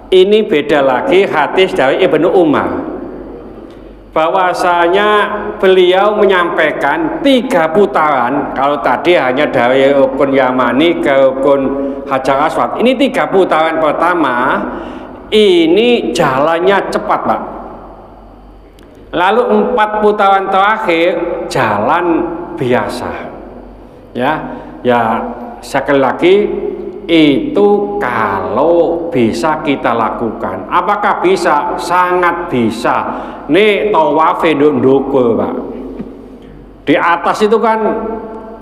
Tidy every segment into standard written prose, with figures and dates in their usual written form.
Ini beda lagi hadis dari Ibnu Umar, bahwasanya beliau menyampaikan 3 putaran. Kalau tadi hanya dari rukun Yamani ke rukun Hajar Aswad, ini 3 putaran pertama ini jalannya cepat, Pak. Lalu 4 putaran terakhir jalan biasa. Ya sekali lagi itu kalau bisa kita lakukan. Apakah bisa? Sangat bisa. Nih tawaf ndukur, Pak. Di atas itu kan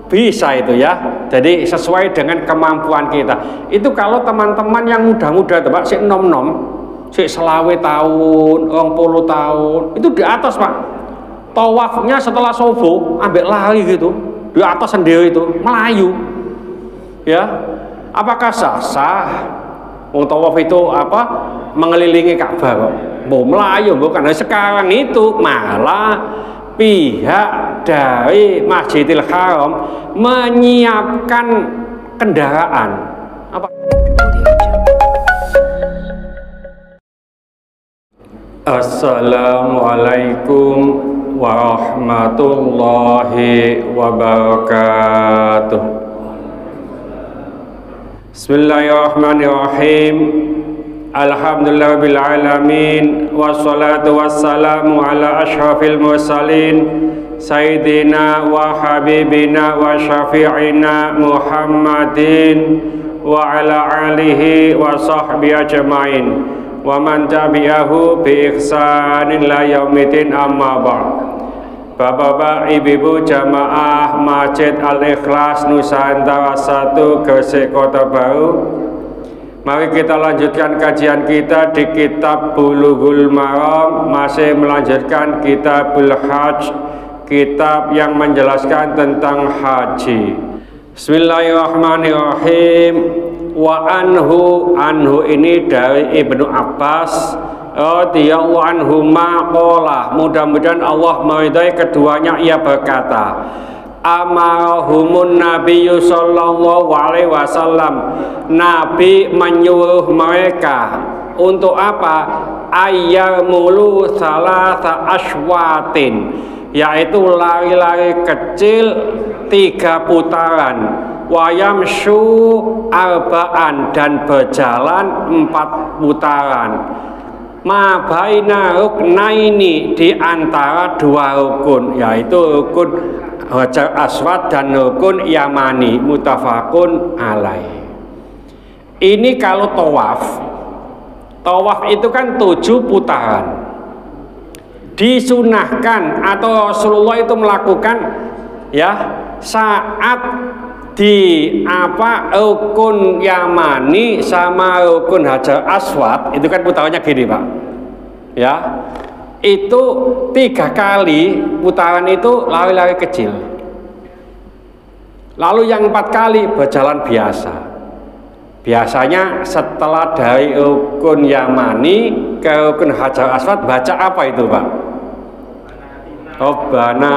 bisa itu ya. Jadi sesuai dengan kemampuan kita. Itu kalau teman-teman yang muda-muda Pak, sik nom-nom, sik 20 tahun, 20 tahun, itu di atas, Pak. Tawafnya setelah subuh ambil lari gitu. Di atas sendiri itu melayu. Ya. Apakah sah? Wong tawaf itu apa? Mengelilingi Ka'bah kok. Mau melayu bukan. Nah, sekarang itu malah pihak dari Masjidil Haram menyiapkan kendaraan. Apa? Assalamualaikum warahmatullahi wabarakatuh. Bismillahirrahmanirrahim. Alhamdulillahirabbil alamin wassalatu wassalamu ala asyrafil mursalin sayyidina wa habibina wa syafi'ina Muhammadin wa ala alihi wa sahbihi ajmain wa man tabi'ahu bi ihsanin la yaumiddin, amma ba'd. Bapak-bapak, ibu-ibu jamaah Masjid Al-Ikhlas Nusantara 1 Gresik Kota Baru, mari kita lanjutkan kajian kita di kitab Bulughul Maram, masih melanjutkan kitabul Hajj, kitab yang menjelaskan tentang haji. Bismillahirrahmanirrahim. Wa anhu ini dari Ibnu Abbas radhiyallahu anhu maqala, mudah-mudahan Allah meridai keduanya, ia berkata, amarahumun nabiyyu sallallahu alaihi wasallam, Nabi menyuruh mereka untuk apa? Ayyamulu salasa aswatin, yaitu lari-lari kecil 3 putaran, wayamshu arba'an, dan berjalan 4 putaran, ma baina ruknaini, di antara 2 rukun, yaitu rukun Hajar Aswad dan rukun Yamani, muttafaqun alaih. Ini kalau tawaf itu kan 7 putaran. Disunahkan atau Rasulullah itu melakukan ya saat di rukun Yamani sama rukun Hajar Aswad, itu kan putarannya gini, Pak. Ya. Itu 3 kali putaran itu lari-lari kecil. Lalu yang 4 kali berjalan biasa. Biasanya setelah dari rukun Yamani ke rukun Hajar Aswad baca apa itu, Pak? Rabbana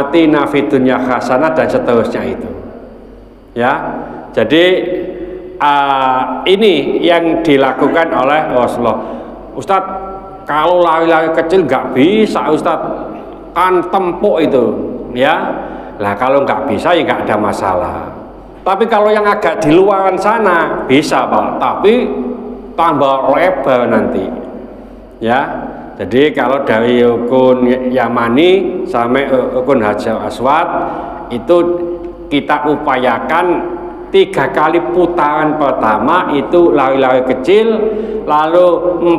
atina fid dunya hasanah dan seterusnya itu. Ya, jadi ini yang dilakukan oleh Rasulullah. Ustadz, kalau lari-lari kecil nggak bisa, Ustadz, kan tempuk itu, ya. Lah kalau nggak bisa ya nggak ada masalah. Tapi kalau yang agak di luaran sana bisa, Pak, tapi tambah lebar nanti, ya. Jadi kalau dari rukun Yamani sampai rukun Hajar Aswad itu kita upayakan 3 kali putaran pertama itu lari-lari kecil, lalu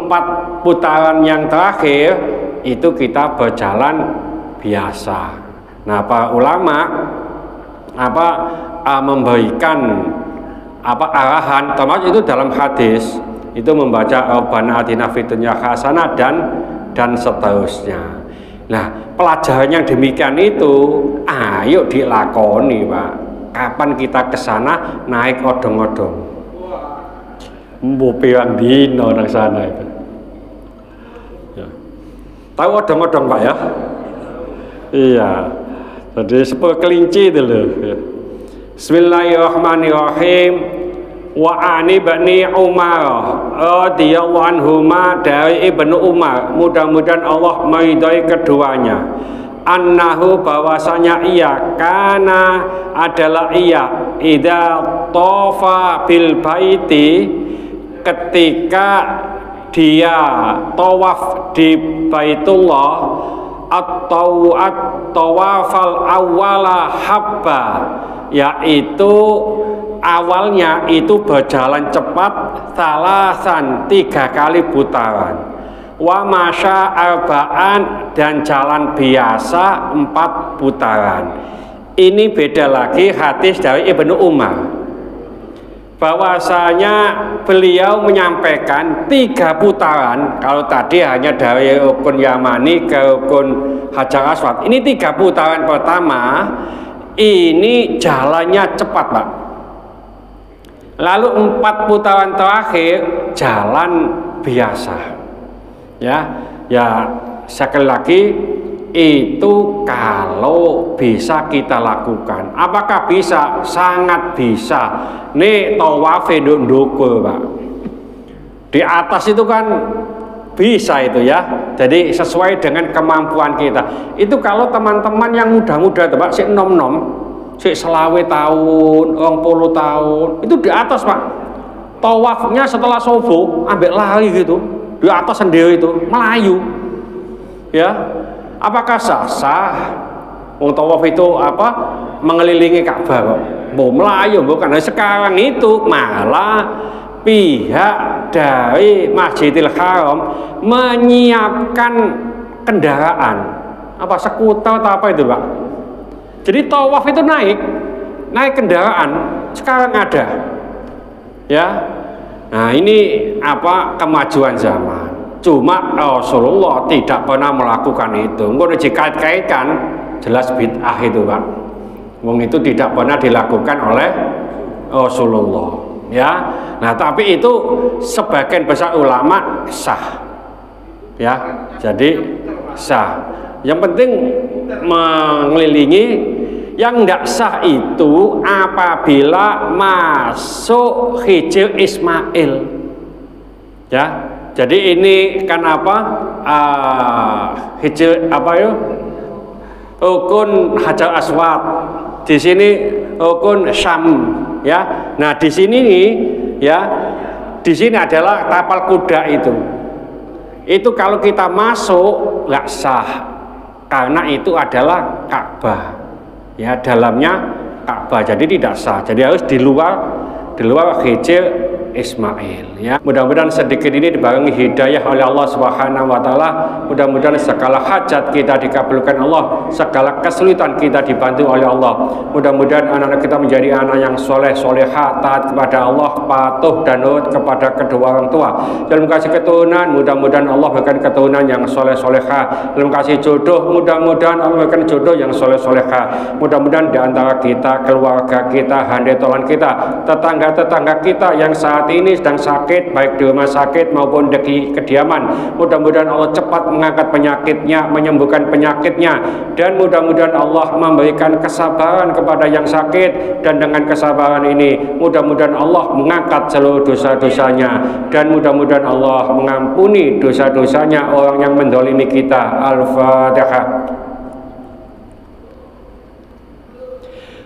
4 putaran yang terakhir itu kita berjalan biasa. Nah, para ulama memberikan arahan, termasuk itu dalam hadis itu membaca Rabbana atina fid dunya hasanah dan seterusnya. Nah, pelajaran yang demikian itu ayo dilakoni, Pak. Kapan kita ke sana naik odong-odong? Mbo pirang dino nang sana itu. Ya. Tahu odong-odong, Pak, ya? Iya. Jadi sepuluh kelinci itu loh. Ya. Bismillahirrahmanirrahim. Wa ani bani Umar radhiyallahu anhuma, dari Ibnu Umar, mudah-mudahan Allah meridhai keduanya, annahu bahwasanya ia kana adalah ia idza tafa bil baiti, ketika dia tawaf di Baitullah, atau tawafal awala habba, yaitu awalnya itu berjalan cepat salasan 3 kali putaran, wa masya arba'an, dan jalan biasa 4 putaran. Ini beda lagi hadis dari Ibnu Umar, bahwasanya beliau menyampaikan 3 putaran. Kalau tadi hanya dari rukun Yamani ke rukun Hajar Aswad, ini 3 putaran pertama ini jalannya cepat, Pak. Lalu 4 putaran terakhir jalan biasa. Ya sekali lagi, itu kalau bisa kita lakukan. Apakah bisa? Sangat bisa. Nih tawaf ndukur, Pak. Di atas itu kan bisa itu ya. Jadi sesuai dengan kemampuan kita. Itu kalau teman-teman yang muda-muda, Pak, sik nom-nom, sik 20 tahun, 20 tahun, itu di atas, Pak. Tawafnya setelah subuh ambil lari gitu. Di atas sendiri itu melayu. Ya. Apakah sah? Wong tawaf itu apa? Mengelilingi Ka'bah kok. Mau melayu bukan. Nah, sekarang itu malah pihak dari Masjidil Haram menyiapkan kendaraan. Apa, skuter atau apa itu, Pak? Jadi tawaf itu naik kendaraan. Sekarang ada. Ya. Nah, ini apa, kemajuan zaman. Cuma Rasulullah tidak pernah melakukan itu. Kalau dikait-kaitkan jelas bid'ah itu, Pak. Wong itu tidak pernah dilakukan oleh Rasulullah. Ya, nah tapi itu sebagian besar ulama sah. Ya, jadi sah. Yang penting mengelilingi. Yang tidak sah itu apabila masuk Hijr Ismail. Ya. Jadi ini kan apa? Hijr apa ya? Rukun Hajar Aswad. Di sini rukun Syam, ya. Nah, di sini nih, ya. Di sini adalah tapal kuda itu. Itu kalau kita masuk nggak sah, karena itu adalah Ka'bah. Ya, dalamnya Ka'bah. Jadi tidak sah. Jadi harus di luar Hijr Ismail, ya. Mudah-mudahan sedikit ini dibarengi hidayah oleh Allah Subhanahu wa taala. Mudah-mudahan segala hajat kita dikabulkan Allah, segala kesulitan kita dibantu oleh Allah. Mudah-mudahan anak-anak kita menjadi anak yang soleh, solehah, taat kepada Allah, patuh dan nurut kepada kedua orang tua. Dalam kasih keturunan, mudah-mudahan Allah berikan keturunan yang soleh, solehah. Dalam kasih jodoh, mudah-mudahan Allah berikan jodoh yang soleh, solehah. Mudah-mudahan di antara kita, keluarga kita, handai tolan kita, tetangga-tetangga kita yang saat ini sedang sakit, baik di rumah sakit maupun di kediaman, mudah-mudahan Allah cepat mengangkat penyakitnya, menyembuhkan penyakitnya, dan mudah-mudahan Allah memberikan kesabaran kepada yang sakit, dan dengan kesabaran ini mudah-mudahan Allah mengangkat seluruh dosa-dosanya, dan mudah-mudahan Allah mengampuni dosa-dosanya orang yang mendolimi kita. Al-Fatihah.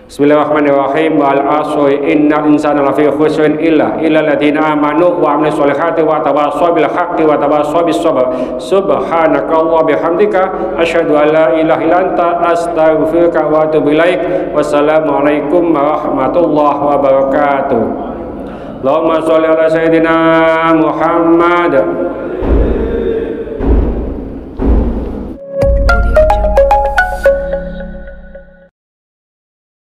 Bismillahirrahmanirrahim. Wal asri innal insana lafi khusrin illa alladziina amanu wa 'amilus sholihati wa tawassaw bil haqqi wa tawassaw bis sabr. Subhanakallah bihamdika asyhadu an la ilaha illa anta astaghfiruka wa atubu ilaik. Wassalamualaikum warahmatullahi wabarakatuh. Allahumma sholli ala sayyidina Muhammad